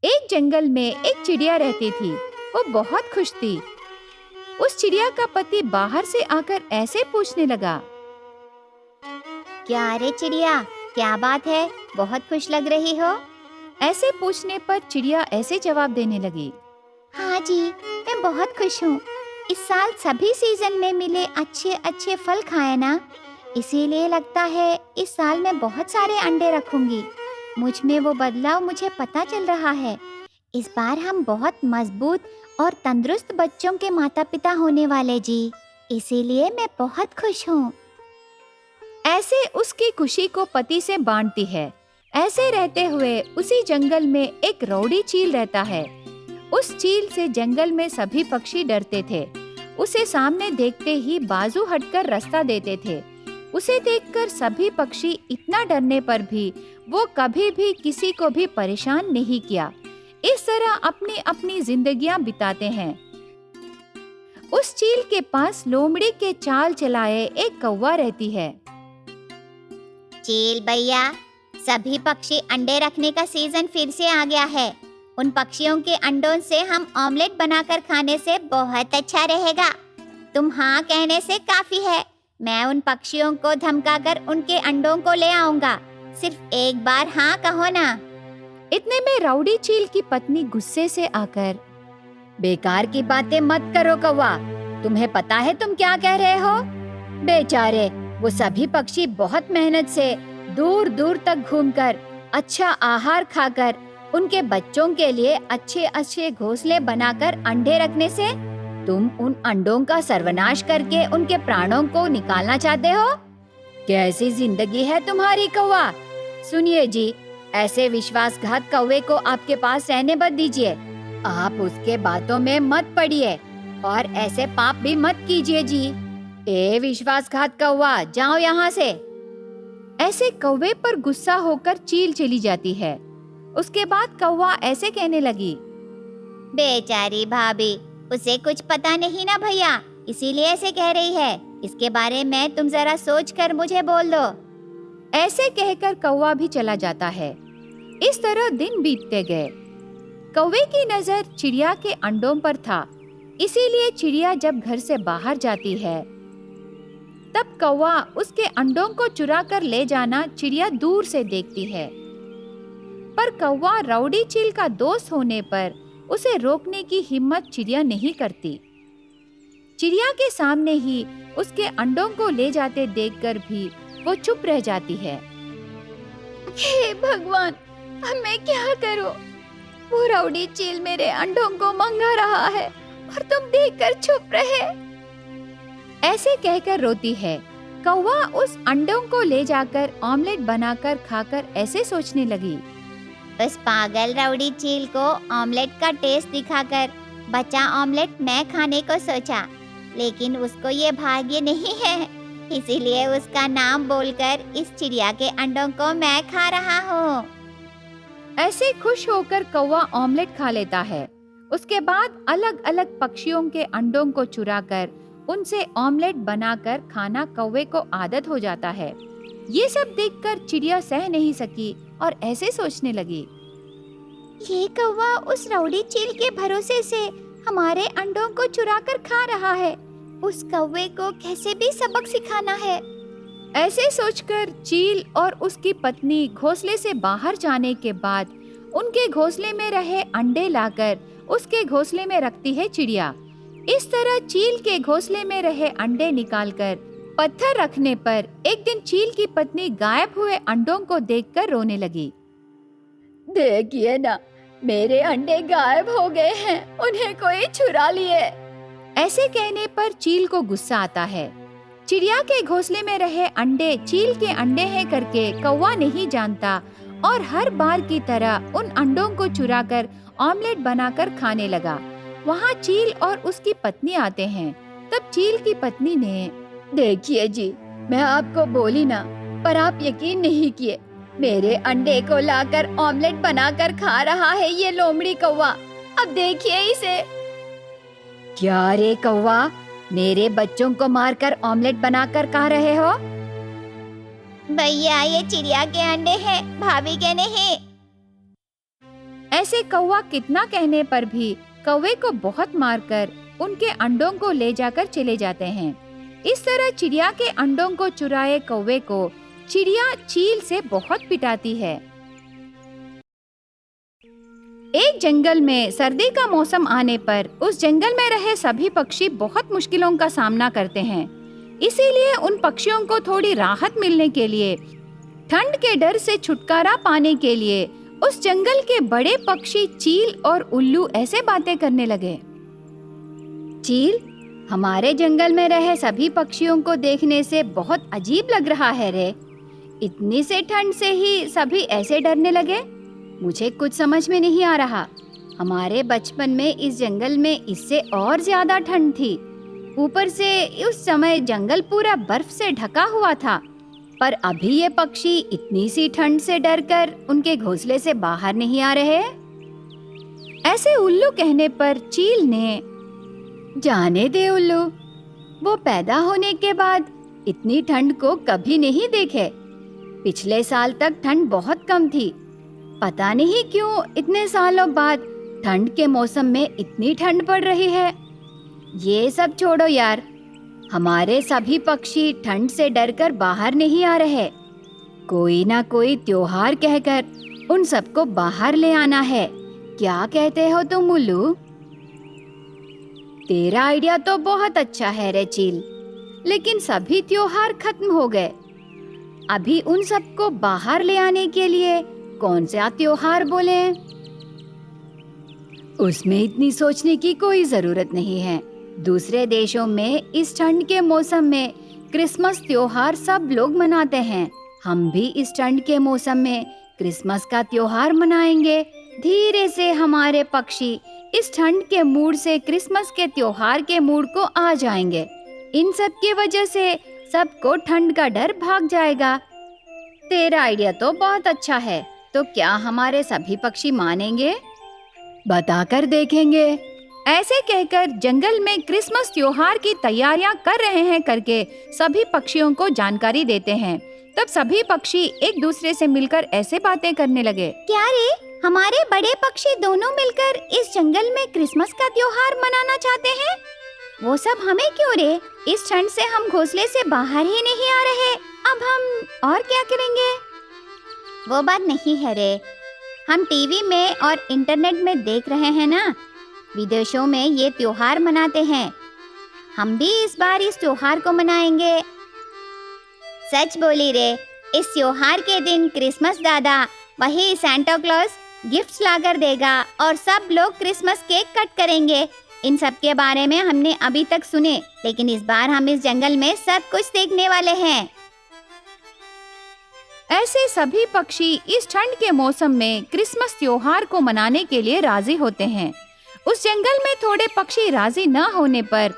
एक जंगल में एक चिड़िया रहती थी। वो बहुत खुश थी। उस चिड़िया का पति बाहर से आकर ऐसे पूछने लगा। क्या रे चिड़िया, क्या बात है, बहुत खुश लग रही हो। ऐसे पूछने पर चिड़िया ऐसे जवाब देने लगी। हाँ जी, मैं बहुत खुश हूँ। इस साल सभी सीजन में मिले अच्छे अच्छे फल खाए ना, इसीलिए लगता है इस साल मैं बहुत सारे अंडे रखूंगी। मुझ में वो बदलाव मुझे पता चल रहा है। इस बार हम बहुत मजबूत और तंदुरुस्त बच्चों के माता पिता होने वाले जी, इसीलिए मैं बहुत खुश हूँ। ऐसे उसकी खुशी को पति से बांटती है। ऐसे रहते हुए उसी जंगल में एक रौड़ी चील रहता है। उस चील से जंगल में सभी पक्षी डरते थे। उसे सामने देखते ही बाजू हटकर रास्ता देते थे। उसे देखकर सभी पक्षी इतना डरने पर भी वो कभी भी किसी को भी परेशान नहीं किया। इस तरह अपनी अपनी जिंदगियां बिताते हैं। उस चील के पास लोमड़ी के चाल चलाए एक कौवा रहती है। चील भैया, सभी पक्षी अंडे रखने का सीजन फिर से आ गया है। उन पक्षियों के अंडों से हम ऑमलेट बनाकर खाने से बहुत अच्छा रहेगा। तुम हाँ कहने से काफी है। मैं उन पक्षियों को धमकाकर उनके अंडों को ले आऊंगा। सिर्फ एक बार हाँ कहो ना। इतने में राउडी चील की पत्नी गुस्से से आकर, बेकार की बातें मत करो कौवा, तुम्हें पता है तुम क्या कह रहे हो? बेचारे वो सभी पक्षी बहुत मेहनत से दूर दूर तक घूमकर अच्छा आहार खाकर उनके बच्चों के लिए अच्छे अच्छे घोंसले बनाकर अंडे रखने से तुम उन अंडों का सर्वनाश करके उनके प्राणों को निकालना चाहते हो? कैसी जिंदगी है तुम्हारी कौवा? सुनिए जी, ऐसे विश्वासघात कौवे को आपके पास रहने मत दीजिए। आप उसके बातों में मत पड़िए और ऐसे पाप भी मत कीजिए जी। ए विश्वासघात कौवा, जाओ यहाँ से। ऐसे कौवे पर गुस्सा होकर चील चली जाती है। उसके बाद कौवा ऐसे कहने लगी, बेचारी भाभी, उसे कुछ पता नहीं ना भैया, इसीलिए ऐसे कह रही है। इसके बारे में तुम जरा सोच कर मुझे बोल दो। ऐसे कहकर कौवा भी चला जाता है। इस तरह दिन बीतते गए। कौवे की नजर चिड़िया के अंडों पर था, इसीलिए चिड़िया जब घर से बाहर जाती है तब कौवा उसके अंडों को चुरा कर ले जाना चिड़िया दूर से देखती है। पर कौवा राउडी चील का दोस्त होने पर उसे रोकने की हिम्मत चिड़िया नहीं करती। चिड़िया के सामने ही उसके अंडों को ले जाते देखकर भी वो चुप रह जाती है। हे भगवान, अब मैं क्या करूं? वो राउडी चील मेरे अंडों को मंगा रहा है और तुम देखकर चुप रहे। ऐसे कहकर रोती है। कौवा उस अंडों को ले जाकर ऑमलेट बनाकर खाकर ऐसे सोचने लगी, उस पागल राउडी चील को ऑमलेट का टेस्ट दिखाकर बचा ऑमलेट मैं खाने को सोचा, लेकिन उसको ये भाग्य नहीं है, इसीलिए उसका नाम बोलकर इस चिड़िया के अंडों को मैं खा रहा हूँ। ऐसे खुश होकर कौवा ऑमलेट खा लेता है। उसके बाद अलग अलग पक्षियों के अंडों को चुराकर उनसे ऑमलेट बनाकर खाना कौवे को आदत हो जाता है। ये सब देखकर चिड़िया सह नहीं सकी और ऐसे सोचने लगी, ये कौवा उस राउडी चील के भरोसे से हमारे अंडों को चुरा कर खा रहा है। उस कौवे को कैसे भी सबक सिखाना है। ऐसे सोचकर चील और उसकी पत्नी घोंसले से बाहर जाने के बाद उनके घोंसले में रहे अंडे लाकर उसके घोंसले में रखती है चिड़िया। इस तरह चील के घोंसले में रहे अंडे निकालकर पत्थर रखने पर एक दिन चील की पत्नी गायब हुए अंडों को देखकर रोने लगी। देखिए ना, मेरे अंडे गायब हो गए हैं, उन्हें कोई चुरा लिए। ऐसे कहने पर चील को गुस्सा आता है। चिड़िया के घोंसले में रहे अंडे चील के अंडे हैं करके कौवा नहीं जानता और हर बार की तरह उन अंडों को चुराकर ऑमलेट बनाकर खाने लगा। वहाँ चील और उसकी पत्नी आते हैं। तब चील की पत्नी ने, देखिए जी, मैं आपको बोली ना, पर आप यकीन नहीं किए। मेरे अंडे को लाकर ऑमलेट बनाकर खा रहा है ये लोमड़ी कौवा, अब देखिए इसे। क्या रे कौवा, मेरे बच्चों को मारकर ऑमलेट बनाकर खा रहे हो? भैया, ये चिड़िया के अंडे हैं, भाभी के नहीं। ऐसे कौवा कितना कहने पर भी कौवे को बहुत मारकर उनके अंडों को ले जाकर चले जाते हैं। इस तरह चिड़िया के अंडों को चुराए कौवे को चिड़िया चील से बहुत पिटाती है। एक जंगल में सर्दी का मौसम आने पर उस जंगल में रहे सभी पक्षी बहुत मुश्किलों का सामना करते हैं। इसीलिए उन पक्षियों को थोड़ी राहत मिलने के लिए, ठंड के डर से छुटकारा पाने के लिए उस जंगल के बड़े पक्षी चील और उल्लू ऐसे बातें करने लगे। चील, हमारे जंगल में रहे सभी पक्षियों को देखने से बहुत अजीब लग रहा है रे। इतनी से ठंड से ही सभी ऐसे डरने लगे। मुझे कुछ समझ में नहीं आ रहा। हमारे बचपन में इस जंगल में इससे और ज्यादा ठंड थी। ऊपर से उस समय जंगल पूरा बर्फ से ढका हुआ था, पर अभी ये पक्षी इतनी सी ठंड से डरकर उनके घोंसले से बाहर नहीं आ रहे। ऐसे उल्लू कहने पर चील ने, जाने दे उल्लू, वो पैदा होने के बाद इतनी ठंड को कभी नहीं देखे। पिछले साल तक ठंड बहुत कम थी। पता नहीं क्यों इतने सालों बाद ठंड के मौसम में इतनी ठंड पड़ रही है। ये सब छोड़ो यार, हमारे सभी पक्षी ठंड से डरकर बाहर नहीं आ रहे। कोई ना कोई त्योहार कहकर उन सबको बाहर ले आना है। क्या कहते हो तुम उल्लू? तेरा आइडिया तो बहुत अच्छा है रे चील, लेकिन सभी त्योहार खत्म हो गए। अभी उन सबको बाहर ले आने के लिए कौन सा त्योहार बोले? उसमें इतनी सोचने की कोई जरूरत नहीं है। दूसरे देशों में इस ठंड के मौसम में क्रिसमस त्योहार सब लोग मनाते हैं। हम भी इस ठंड के मौसम में क्रिसमस का त्योहार मनाएंगे। धीरे से हमारे पक्षी इस ठंड के मूड से क्रिसमस के त्योहार के मूड को आ जाएंगे। इन सब की वजह से सबको ठंड का डर भाग जाएगा। तेरा आइडिया तो बहुत अच्छा है, तो क्या हमारे सभी पक्षी मानेंगे? बताकर देखेंगे। ऐसे कहकर जंगल में क्रिसमस त्योहार की तैयारियां कर रहे हैं करके सभी पक्षियों को जानकारी देते हैं। तब सभी पक्षी एक दूसरे से मिलकर ऐसे बातें करने लगे। क्या रे, हमारे बड़े पक्षी दोनों मिलकर इस जंगल में क्रिसमस का त्योहार मनाना चाहते हैं? वो सब हमें क्यों रे? इस ठंड से हम घोंसले से बाहर ही नहीं आ रहे। अब हम और क्या करेंगे? वो बात नहीं है रे, हम टीवी में और इंटरनेट में देख रहे हैं ना, विदेशों में ये त्योहार मनाते हैं। हम भी इस बार इस त्योहार को मनाएंगे। सच बोली रे, इस त्योहार के दिन क्रिसमस दादा, वही सांता क्लॉज, गिफ्ट्स लाकर देगा और सब लोग क्रिसमस केक कट करेंगे। इन सब के बारे में हमने अभी तक सुने, लेकिन इस बार हम इस जंगल में सब कुछ देखने वाले हैं। ऐसे सभी पक्षी इस ठंड के मौसम में क्रिसमस त्योहार को मनाने के लिए राजी होते हैं। उस जंगल में थोड़े पक्षी राजी न होने पर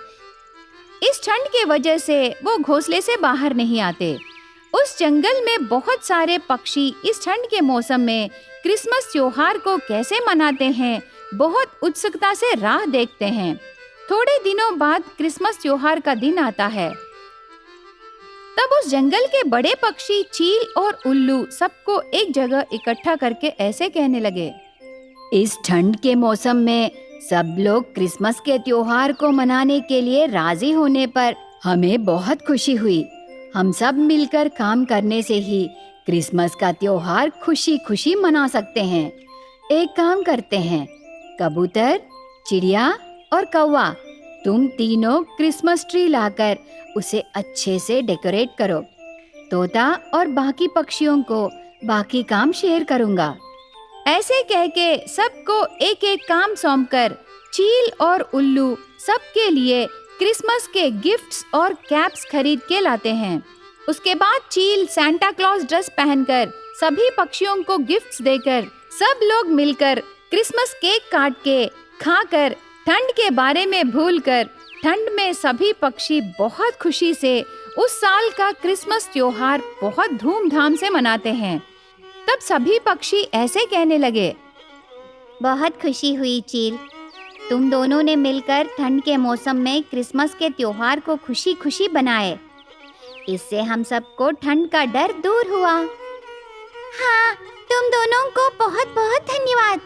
इस ठंड के वजह से वो घोंसले से बाहर नहीं आते। उस जंगल में बहुत सारे पक्षी इस ठंड के मौसम में क्रिसमस त्योहार को कैसे मनाते हैं, बहुत उत्सुकता से राह देखते हैं। थोड़े दिनों बाद क्रिसमस त्योहार का दिन आता है। तब उस जंगल के बड़े पक्षी चील और उल्लू सबको एक जगह इकट्ठा करके ऐसे कहने लगे। इस ठंड के मौसम में सब लोग क्रिसमस के त्योहार को मनाने के लिए राजी होने पर हमें बहुत खुशी हुई। हम सब मिलकर काम करने से ही क्रिसमस का त्योहार खुशी खुशी मना सकते हैं। एक काम करते हैं, कबूतर, चिड़िया और कौवा, तुम तीनों क्रिसमस ट्री लाकर उसे अच्छे से डेकोरेट करो। तोता और बाकी पक्षियों को बाकी काम शेयर करूँगा। ऐसे कह के सबको एक एक काम सौंपकर चील और उल्लू सबके लिए क्रिसमस के गिफ्ट्स और कैप्स खरीद के लाते हैं। उसके बाद चील सांता क्लॉज ड्रेस पहनकर सभी पक्षियों को गिफ्ट्स देकर सब लोग मिलकर क्रिसमस केक काट के खाकर ठंड के बारे में भूलकर ठंड में सभी पक्षी बहुत खुशी से उस साल का क्रिसमस त्योहार बहुत धूमधाम से मनाते हैं। तब सभी पक्षी ऐसे कहने लगे। बहुत खुशी हुई चील, तुम दोनों ने मिलकर ठंड के मौसम में क्रिसमस के त्योहार को खुशी खुशी बनाए। इससे हम सबको ठंड का डर दूर हुआ। हाँ, तुम दोनों को बहुत बहुत धन्यवाद।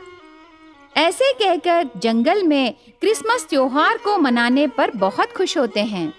ऐसे कहकर जंगल में क्रिसमस त्योहार को मनाने पर बहुत खुश होते हैं।